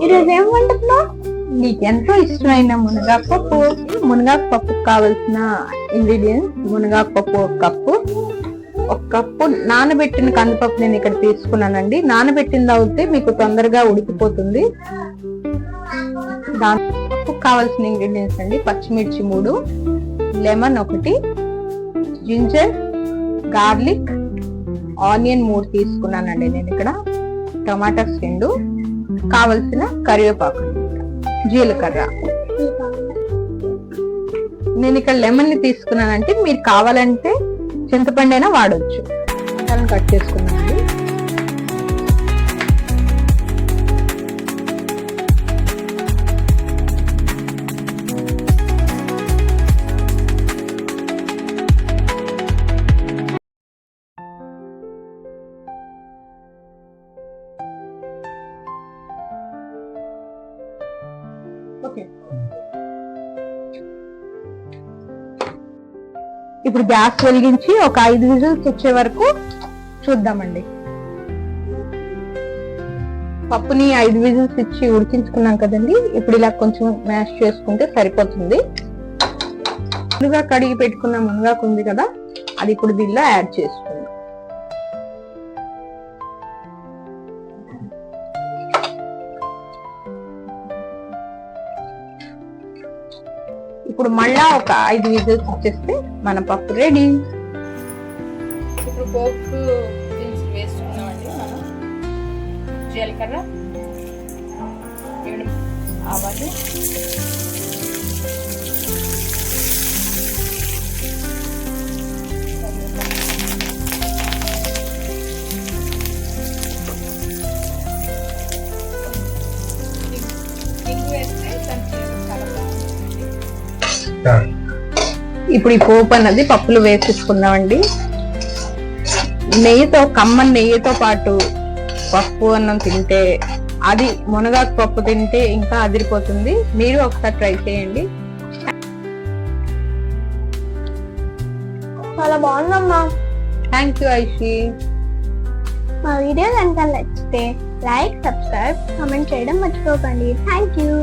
ఈరోజు ఏం వండుతున్నావు? నీకు ఎంతో ఇష్టమైన మునగాకు పప్పు. మునగాకు పప్పుకు కావలసిన ఇంగ్రీడియంట్స్: మునగాకు పప్పు ఒక కప్పు నానబెట్టిన కందిపప్పు నేను ఇక్కడ తీసుకున్నానండి. నానబెట్టింది అవుతే మీకు తొందరగా ఉడికిపోతుంది. దానికి కావాల్సిన ఇంగ్రీడియంట్స్ అండి: పచ్చిమిర్చి 3, లెమన్ 1, జింజర్, గార్లిక్, ఆనియన్ 3 తీసుకున్నానండి నేను ఇక్కడ, టమాటాస్ 2, కావలసిన కరివేపాకు, జీలకర్ర. నేను ఇక్కడ లెమన్ ని తీసుకున్నానంటే మీరు కావాలంటే చింతపండు అయినా వాడవచ్చు. మసాలాను కట్ చేసుకున్నానండి. ఓకే, ఇప్పుడు గ్యాస్ వెలిగించి ఒక 5 విజిల్స్ వచ్చే వరకు చూద్దామండి. పప్పుని 5 విజిల్స్ ఇచ్చి ఉడికించుకున్నాం కదండి. ఇప్పుడు ఇలా కొంచెం మ్యాష్ చేసుకుంటే సరిపోతుంది. ముందుగా కడిగి పెట్టుకున్న మునగాకు ఉంది కదా, అది ఇప్పుడు దీనిలో యాడ్ చేసుకుందాం. ఇప్పుడు మళ్ళా ఒక 5 విజిల్స్ వచ్చేస్తే మన పప్పు రెడీ. ఇప్పుడు పోపు దినుసులు వేసుకున్నామండి మనం: జీలకర్ర, ఆవాలు, ఇప్పుడు ఈ పోపు అన్నది పప్పులు వేసేసుకుందామండి. నెయ్యితో, కమ్మని నెయ్యితో పాటు పప్పు అన్నం తింటే, అది మునగాకు పప్పు తింటే ఇంకా అదిరిపోతుంది. మీరు ఒకసారి ట్రై చేయండి. చాలా బాగుందమ్మా. Thank you Aishi. మా వీడియో కనుక నచ్చితే లైక్, సబ్స్క్రైబ్, కామెంట్ చేయడం మర్చిపోకండి. Thank you.